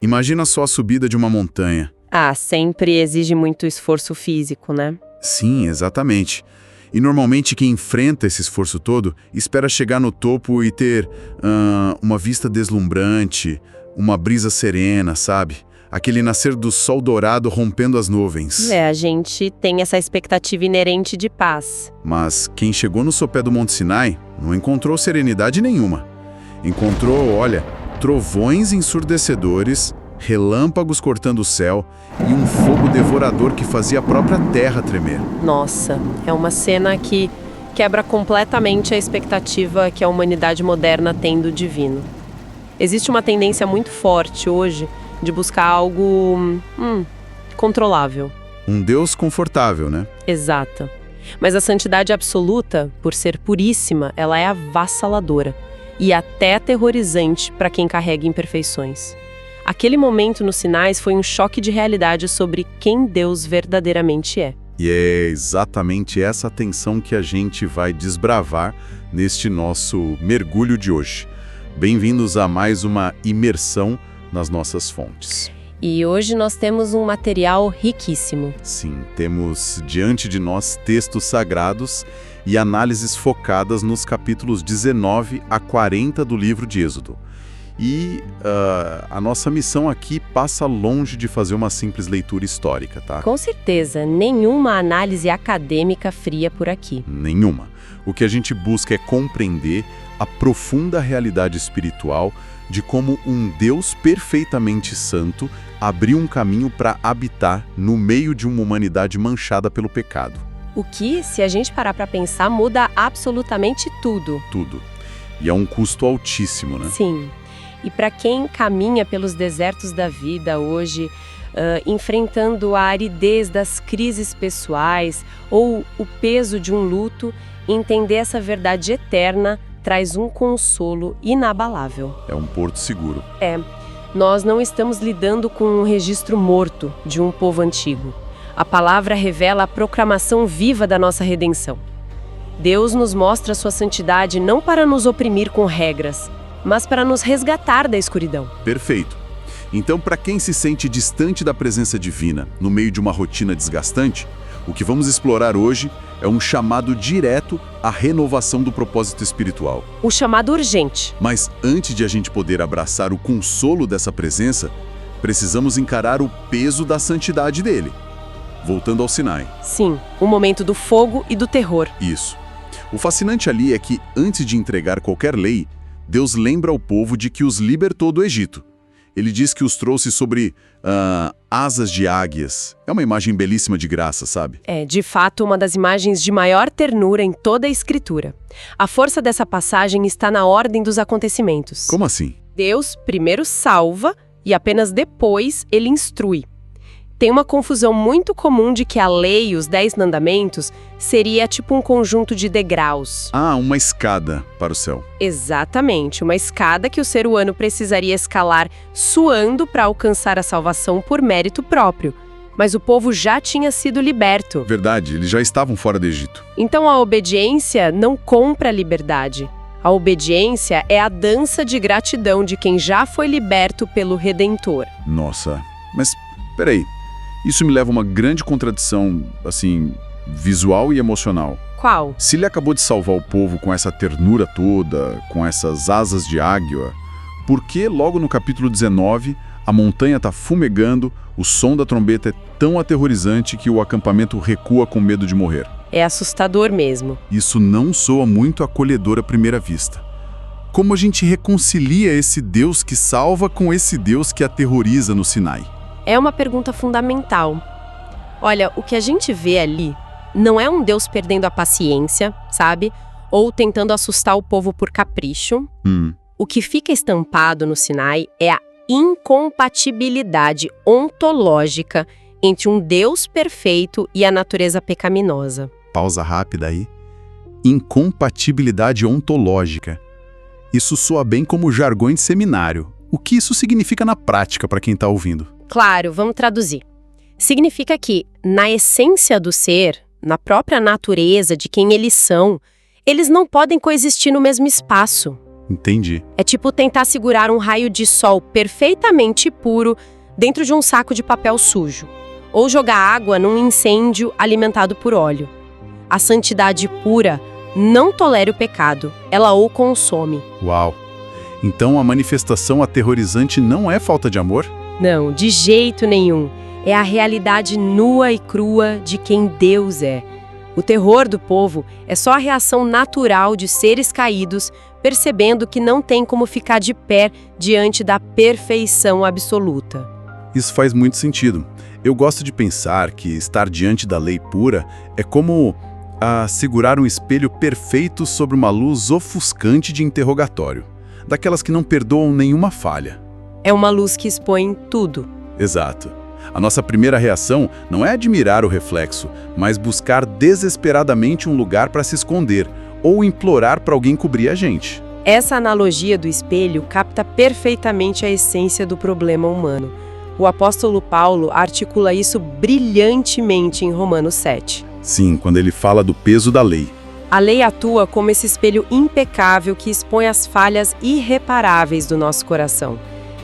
Imagina só a subida de uma montanha. Ah, sempre exige muito esforço físico, né? Sim, exatamente. E normalmente quem enfrenta esse esforço todo espera chegar no topo e ter uma vista deslumbrante, uma brisa serena, sabe? Aquele nascer do sol dourado rompendo as nuvens. A gente tem essa expectativa inerente de paz. Mas quem chegou no sopé do Monte Sinai não encontrou serenidade nenhuma. Encontrou, olha, trovões ensurdecedores, relâmpagos cortando o céu e um fogo devorador que fazia a própria terra tremer. Nossa, é uma cena que quebra completamente a expectativa que a humanidade moderna tem do divino. Existe uma tendência muito forte hoje de buscar algo controlável. Um Deus confortável, né? Exato. Mas a santidade absoluta, por ser puríssima, ela é avassaladora e até aterrorizante para quem carrega imperfeições. Aquele momento nos Sinais foi um choque de realidade sobre quem Deus verdadeiramente é. E é exatamente essa tensão que a gente vai desbravar neste nosso mergulho de hoje. Bem-vindos a mais uma imersão nas nossas fontes. E hoje nós temos um material riquíssimo. Sim, temos diante de nós textos sagrados e análises focadas nos capítulos 19 a 40 do livro de Êxodo. E a nossa missão aqui passa longe de fazer uma simples leitura histórica, tá? Com certeza, nenhuma análise acadêmica fria por aqui. Nenhuma. O que a gente busca é compreender a profunda realidade espiritual de como um Deus perfeitamente santo abriu um caminho para habitar no meio de uma humanidade manchada pelo pecado. O que, se a gente parar para pensar, muda absolutamente tudo. Tudo. E é um custo altíssimo, né? Sim. E para quem caminha pelos desertos da vida hoje, enfrentando a aridez das crises pessoais ou o peso de um luto, entender essa verdade eterna traz um consolo inabalável. É um porto seguro. Nós não estamos lidando com um registro morto de um povo antigo. A palavra revela a proclamação viva da nossa redenção. Deus nos mostra sua santidade não para nos oprimir com regras, mas para nos resgatar da escuridão. Perfeito. Então, para quem se sente distante da presença divina, no meio de uma rotina desgastante, o que vamos explorar hoje é um chamado direto à renovação do propósito espiritual. O chamado urgente. Mas antes de a gente poder abraçar o consolo dessa presença, precisamos encarar o peso da santidade dele. Voltando ao Sinai. Sim, o momento do fogo e do terror. Isso. O fascinante ali é que, antes de entregar qualquer lei, Deus lembra ao povo de que os libertou do Egito. Ele diz que os trouxe sobre asas de águias. É uma imagem belíssima de graça, sabe? É, de fato, uma das imagens de maior ternura em toda a Escritura. A força dessa passagem está na ordem dos acontecimentos. Como assim? Deus primeiro salva e apenas depois ele instrui. Tem uma confusão muito comum de que a lei, os 10 mandamentos, seria tipo um conjunto de degraus. Ah, uma escada para o céu. Exatamente, uma escada que o ser humano precisaria escalar suando para alcançar a salvação por mérito próprio. Mas o povo já tinha sido liberto. Verdade, eles já estavam fora do Egito. Então a obediência não compra a liberdade. A obediência é a dança de gratidão de quem já foi liberto pelo Redentor. Nossa, mas peraí. Isso me leva a uma grande contradição, assim, visual e emocional. Qual? Se ele acabou de salvar o povo com essa ternura toda, com essas asas de águia, por que logo no capítulo 19 a montanha está fumegando, o som da trombeta é tão aterrorizante que o acampamento recua com medo de morrer? É assustador mesmo. Isso não soa muito acolhedor à primeira vista. Como a gente reconcilia esse Deus que salva com esse Deus que aterroriza no Sinai? É uma pergunta fundamental. Olha, o que a gente vê ali não é um Deus perdendo a paciência, sabe? Ou tentando assustar o povo por capricho. O que fica estampado no Sinai é a incompatibilidade ontológica entre um Deus perfeito e a natureza pecaminosa. Pausa rápida aí. Incompatibilidade ontológica. Isso soa bem como jargão de seminário. O que isso significa na prática para quem está ouvindo? Claro, vamos traduzir. Significa que, na essência do ser, na própria natureza de quem eles são, eles não podem coexistir no mesmo espaço. Entendi. É tipo tentar segurar um raio de sol perfeitamente puro dentro de um saco de papel sujo, ou jogar água num incêndio alimentado por óleo. A santidade pura não tolera o pecado, ela o consome. Uau! Então a manifestação aterrorizante não é falta de amor? Não, de jeito nenhum. É a realidade nua e crua de quem Deus é. O terror do povo é só a reação natural de seres caídos, percebendo que não tem como ficar de pé diante da perfeição absoluta. Isso faz muito sentido. Eu gosto de pensar que estar diante da lei pura é como segurar um espelho perfeito sobre uma luz ofuscante de interrogatório, daquelas que não perdoam nenhuma falha. É uma luz que expõe tudo. Exato. A nossa primeira reação não é admirar o reflexo, mas buscar desesperadamente um lugar para se esconder ou implorar para alguém cobrir a gente. Essa analogia do espelho capta perfeitamente a essência do problema humano. O apóstolo Paulo articula isso brilhantemente em Romanos 7. Sim, quando ele fala do peso da lei. A lei atua como esse espelho impecável que expõe as falhas irreparáveis do nosso coração.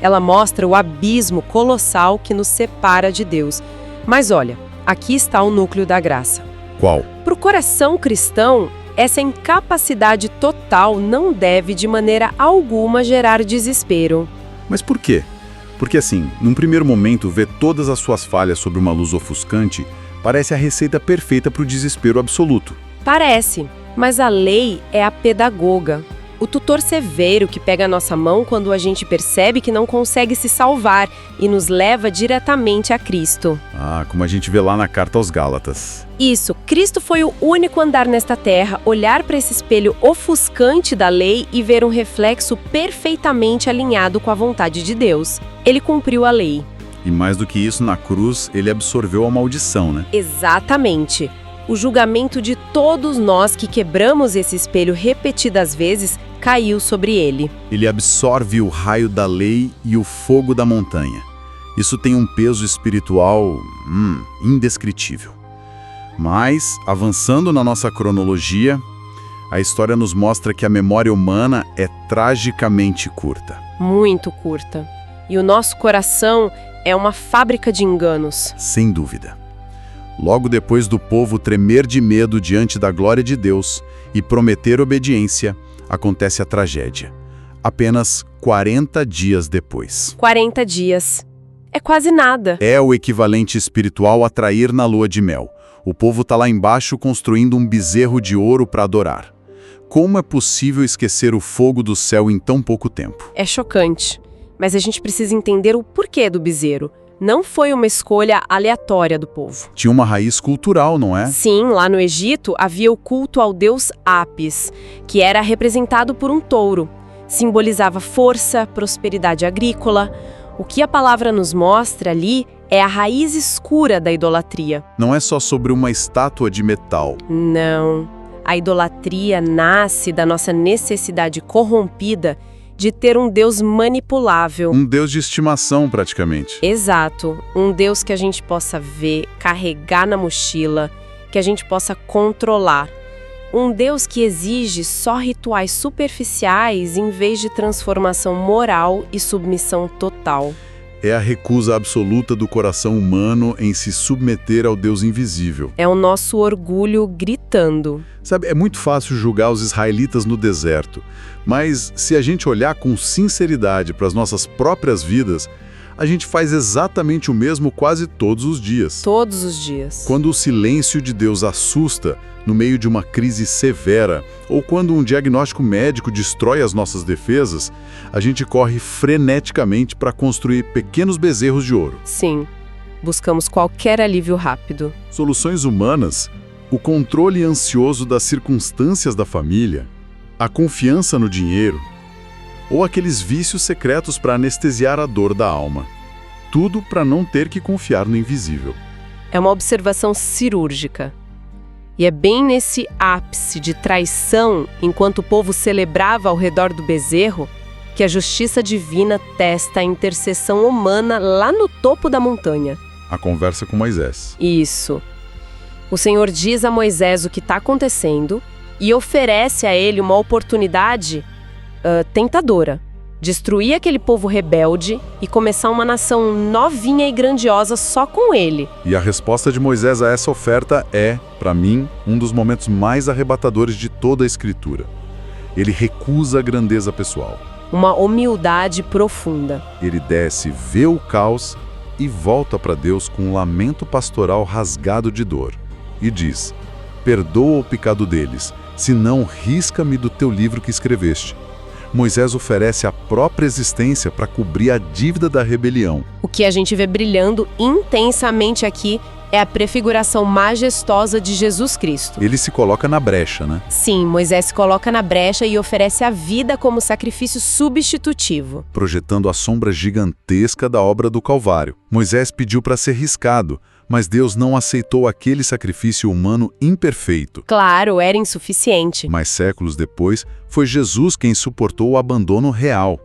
Ela mostra o abismo colossal que nos separa de Deus. Mas olha, aqui está o núcleo da graça. Qual? Para o coração cristão, essa incapacidade total não deve de maneira alguma gerar desespero. Mas por quê? Porque assim, num primeiro momento, ver todas as suas falhas sob uma luz ofuscante parece a receita perfeita para o desespero absoluto. Parece, mas a lei é a pedagoga. O tutor severo que pega a nossa mão quando a gente percebe que não consegue se salvar e nos leva diretamente a Cristo. Como a gente vê lá na carta aos Gálatas. Isso, Cristo foi o único a andar nesta terra, olhar para esse espelho ofuscante da lei e ver um reflexo perfeitamente alinhado com a vontade de Deus. Ele cumpriu a lei. E mais do que isso, na cruz, ele absorveu a maldição, né? Exatamente. O julgamento de todos nós que quebramos esse espelho repetidas vezes caiu sobre ele. Ele absorve o raio da lei e o fogo da montanha. Isso tem um peso espiritual indescritível. Mas, avançando na nossa cronologia, a história nos mostra que a memória humana é tragicamente curta. Muito curta. E o nosso coração é uma fábrica de enganos. Sem dúvida. Logo depois do povo tremer de medo diante da glória de Deus e prometer obediência, acontece a tragédia. Apenas 40 dias depois. 40 dias. É quase nada. É o equivalente espiritual a trair na lua de mel. O povo está lá embaixo construindo um bezerro de ouro para adorar. Como é possível esquecer o fogo do céu em tão pouco tempo? É chocante. Mas a gente precisa entender o porquê do bezerro. Não foi uma escolha aleatória do povo. Tinha uma raiz cultural, não é? Sim, lá no Egito havia o culto ao deus Apis, que era representado por um touro. Simbolizava força, prosperidade agrícola. O que a palavra nos mostra ali é a raiz escura da idolatria. Não é só sobre uma estátua de metal. Não. A idolatria nasce da nossa necessidade corrompida de ter um Deus manipulável. Um Deus de estimação, praticamente. Exato. Um Deus que a gente possa ver, carregar na mochila, que a gente possa controlar. Um Deus que exige só rituais superficiais em vez de transformação moral e submissão total. É a recusa absoluta do coração humano em se submeter ao Deus invisível. É o nosso orgulho gritando. Sabe, é muito fácil julgar os israelitas no deserto, mas se a gente olhar com sinceridade para as nossas próprias vidas, a gente faz exatamente o mesmo quase todos os dias. Todos os dias. Quando o silêncio de Deus assusta no meio de uma crise severa, ou quando um diagnóstico médico destrói as nossas defesas, a gente corre freneticamente para construir pequenos bezerros de ouro. Sim, buscamos qualquer alívio rápido. Soluções humanas, o controle ansioso das circunstâncias da família, a confiança no dinheiro, ou aqueles vícios secretos para anestesiar a dor da alma. Tudo para não ter que confiar no invisível. É uma observação cirúrgica. E é bem nesse ápice de traição, enquanto o povo celebrava ao redor do bezerro, que a justiça divina testa a intercessão humana lá no topo da montanha. A conversa com Moisés. Isso. O Senhor diz a Moisés o que está acontecendo e oferece a ele uma oportunidade tentadora. Destruir aquele povo rebelde e começar uma nação novinha e grandiosa só com ele. E a resposta de Moisés a essa oferta é, para mim, um dos momentos mais arrebatadores de toda a Escritura. Ele recusa a grandeza pessoal. Uma humildade profunda. Ele desce, vê o caos e volta para Deus com um lamento pastoral rasgado de dor. E diz: perdoa o pecado deles, senão risca-me do teu livro que escreveste. Moisés oferece a própria existência para cobrir a dívida da rebelião. O que a gente vê brilhando intensamente aqui é a prefiguração majestosa de Jesus Cristo. Ele se coloca na brecha, né? Sim, Moisés se coloca na brecha e oferece a vida como sacrifício substitutivo. Projetando a sombra gigantesca da obra do Calvário. Moisés pediu para ser riscado, mas Deus não aceitou aquele sacrifício humano imperfeito. Claro, era insuficiente. Mas séculos depois, foi Jesus quem suportou o abandono real.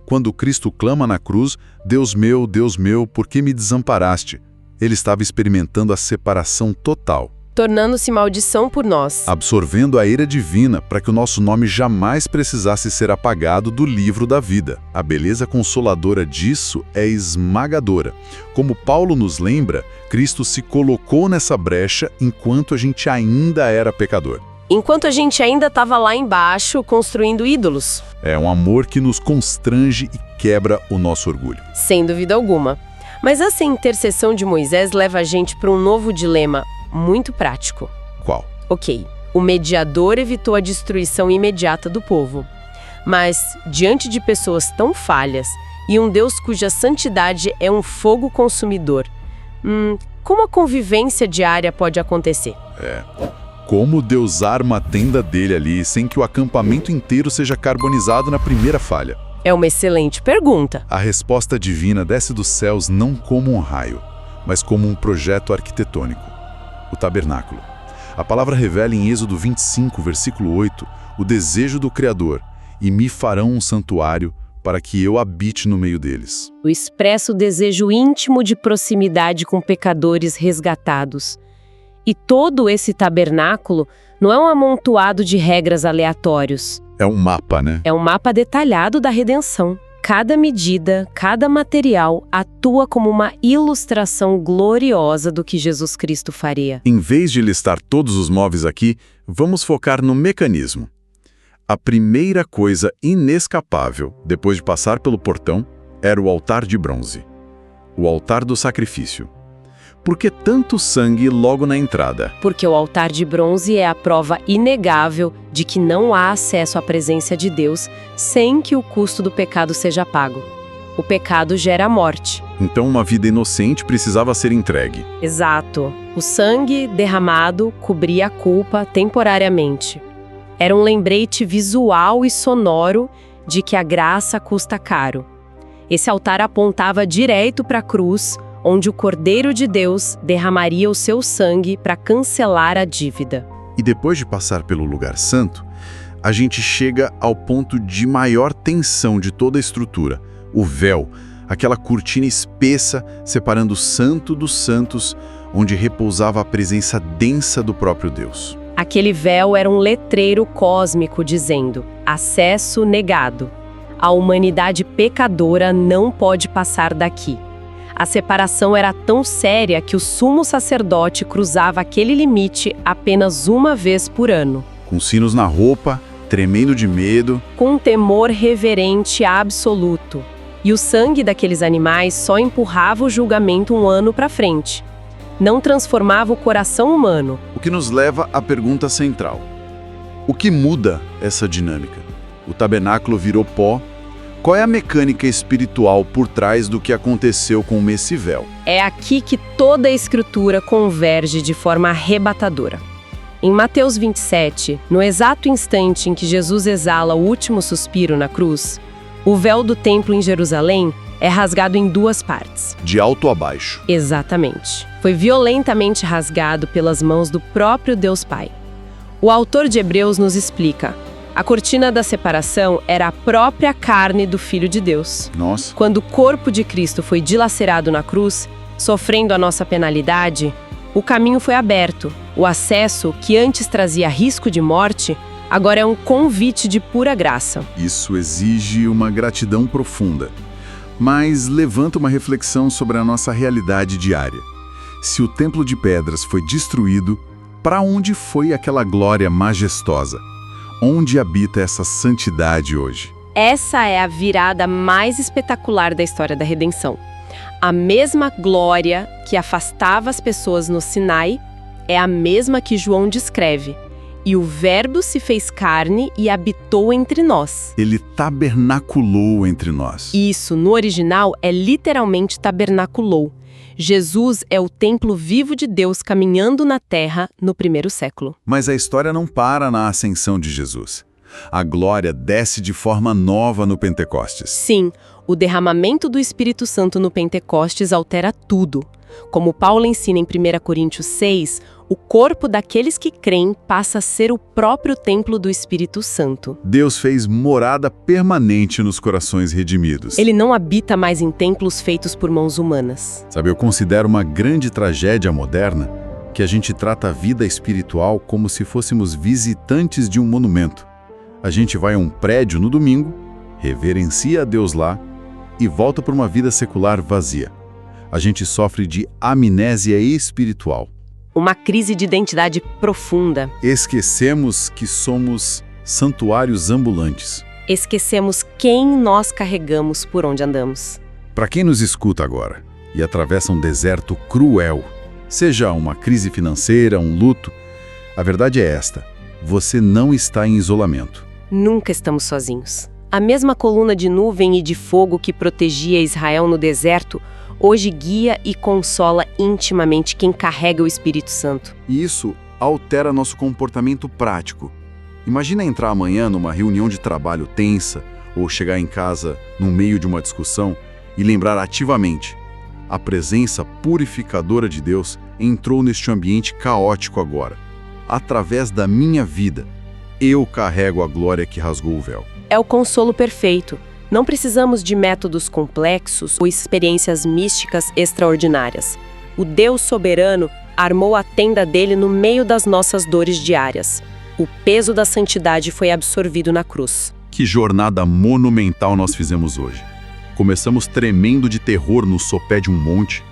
Quando Cristo clama na cruz, Deus meu, por que me desamparaste? Ele estava experimentando a separação total. Tornando-se maldição por nós. Absorvendo a ira divina para que o nosso nome jamais precisasse ser apagado do livro da vida. A beleza consoladora disso é esmagadora. Como Paulo nos lembra, Cristo se colocou nessa brecha enquanto a gente ainda era pecador. Enquanto a gente ainda estava lá embaixo construindo ídolos. É um amor que nos constrange e quebra o nosso orgulho. Sem dúvida alguma. Mas essa intercessão de Moisés leva a gente para um novo dilema muito prático. Qual? Ok, o mediador evitou a destruição imediata do povo. Mas, diante de pessoas tão falhas e um Deus cuja santidade é um fogo consumidor, como a convivência diária pode acontecer? Como Deus arma a tenda dele ali sem que o acampamento inteiro seja carbonizado na primeira falha? É uma excelente pergunta. A resposta divina desce dos céus não como um raio, mas como um projeto arquitetônico. O tabernáculo. A palavra revela em Êxodo 25, versículo 8, o desejo do Criador: e me farão um santuário para que eu habite no meio deles. O expresso desejo íntimo de proximidade com pecadores resgatados. E todo esse tabernáculo não é um amontoado de regras aleatórios. É um mapa, né? É um mapa detalhado da redenção. Cada medida, cada material atua como uma ilustração gloriosa do que Jesus Cristo faria. Em vez de listar todos os móveis aqui, vamos focar no mecanismo. A primeira coisa inescapável, depois de passar pelo portão, era o altar de bronze. O altar do sacrifício. Por que tanto sangue logo na entrada? Porque o altar de bronze é a prova inegável de que não há acesso à presença de Deus sem que o custo do pecado seja pago. O pecado gera a morte. Então uma vida inocente precisava ser entregue. Exato. O sangue derramado cobria a culpa temporariamente. Era um lembrete visual e sonoro de que a graça custa caro. Esse altar apontava direto para a cruz, onde o Cordeiro de Deus derramaria o seu sangue para cancelar a dívida. E depois de passar pelo lugar santo, a gente chega ao ponto de maior tensão de toda a estrutura, o véu, aquela cortina espessa separando o santo dos santos, onde repousava a presença densa do próprio Deus. Aquele véu era um letreiro cósmico dizendo: acesso negado. A humanidade pecadora não pode passar daqui. A separação era tão séria que o sumo sacerdote cruzava aquele limite apenas uma vez por ano. Com sinos na roupa, tremendo de medo. Com um temor reverente absoluto. E o sangue daqueles animais só empurrava o julgamento um ano para frente. Não transformava o coração humano. O que nos leva à pergunta central. O que muda essa dinâmica? O tabernáculo virou pó. Qual é a mecânica espiritual por trás do que aconteceu com esse véu? É aqui que toda a Escritura converge de forma arrebatadora. Em Mateus 27, no exato instante em que Jesus exala o último suspiro na cruz, o véu do templo em Jerusalém é rasgado em duas partes. De alto a baixo. Exatamente. Foi violentamente rasgado pelas mãos do próprio Deus Pai. O autor de Hebreus nos explica: a cortina da separação era a própria carne do Filho de Deus. Nossa. Quando o corpo de Cristo foi dilacerado na cruz, sofrendo a nossa penalidade, o caminho foi aberto. O acesso, que antes trazia risco de morte, Agora é um convite de pura graça. Isso exige uma gratidão profunda, mas levanta uma reflexão sobre a nossa realidade diária. Se o templo de pedras foi destruído, para onde foi aquela glória majestosa? Onde habita essa santidade hoje? Essa é a virada mais espetacular da história da redenção. A mesma glória que afastava as pessoas no Sinai é a mesma que João descreve. E o Verbo se fez carne e habitou entre nós. Ele tabernaculou entre nós. Isso, no original, é literalmente tabernaculou. Jesus é o templo vivo de Deus caminhando na terra no primeiro século. Mas a história não para na ascensão de Jesus. A glória desce de forma nova no Pentecostes. Sim, o derramamento do Espírito Santo no Pentecostes altera tudo. Como Paulo ensina em 1 Coríntios 6, o corpo daqueles que creem passa a ser o próprio templo do Espírito Santo. Deus fez morada permanente nos corações redimidos. Ele não habita mais em templos feitos por mãos humanas. Sabe, eu considero uma grande tragédia moderna que a gente trata a vida espiritual como se fôssemos visitantes de um monumento. A gente vai a um prédio no domingo, reverencia a Deus lá e volta para uma vida secular vazia. A gente sofre de amnésia espiritual. Uma crise de identidade profunda. Esquecemos que somos santuários ambulantes. Esquecemos quem nós carregamos por onde andamos. Para quem nos escuta agora e atravessa um deserto cruel, seja uma crise financeira, um luto, a verdade é esta: você não está em isolamento. Nunca estamos sozinhos. A mesma coluna de nuvem e de fogo que protegia Israel no deserto hoje guia e consola intimamente quem carrega o Espírito Santo. E isso altera nosso comportamento prático. Imagina entrar amanhã numa reunião de trabalho tensa ou chegar em casa no meio de uma discussão e lembrar ativamente: a presença purificadora de Deus entrou neste ambiente caótico agora. Através da minha vida, eu carrego a glória que rasgou o véu. É o consolo perfeito. Não precisamos de métodos complexos ou experiências místicas extraordinárias. O Deus soberano armou a tenda dele no meio das nossas dores diárias. O peso da santidade foi absorvido na cruz. Que jornada monumental nós fizemos hoje. Começamos tremendo de terror no sopé de um monte,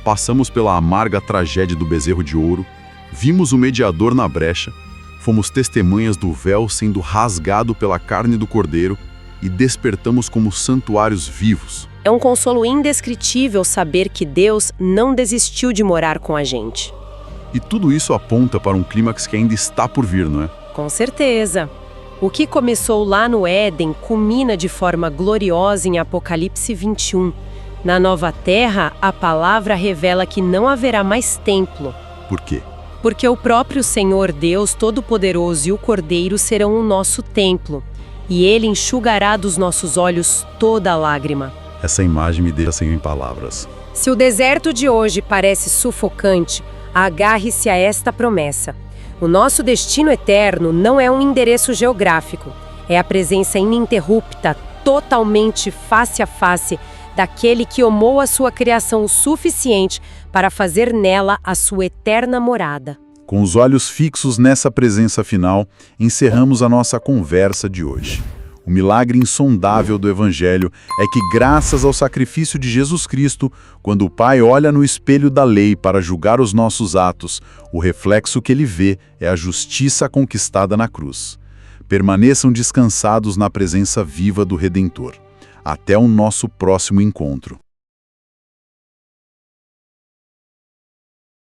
passamos pela amarga tragédia do bezerro de ouro, vimos o mediador na brecha, fomos testemunhas do véu sendo rasgado pela carne do cordeiro e despertamos como santuários vivos. É um consolo indescritível saber que Deus não desistiu de morar com a gente. E tudo isso aponta para um clímax que ainda está por vir, não é? Com certeza. O que começou lá no Éden culmina de forma gloriosa em Apocalipse 21. Na nova terra, a palavra revela que não haverá mais templo. Por quê? Porque o próprio Senhor Deus Todo-Poderoso e o Cordeiro serão o nosso templo. E Ele enxugará dos nossos olhos toda lágrima. Essa imagem me deixa sem palavras. Se o deserto de hoje parece sufocante, agarre-se a esta promessa. O nosso destino eterno não é um endereço geográfico. É a presença ininterrupta, totalmente face a face, daquele que amou a sua criação o suficiente para fazer nela a sua eterna morada. Com os olhos fixos nessa presença final, encerramos a nossa conversa de hoje. O milagre insondável do Evangelho é que, graças ao sacrifício de Jesus Cristo, quando o Pai olha no espelho da lei para julgar os nossos atos, o reflexo que ele vê é a justiça conquistada na cruz. Permaneçam descansados na presença viva do Redentor. Até o nosso próximo encontro.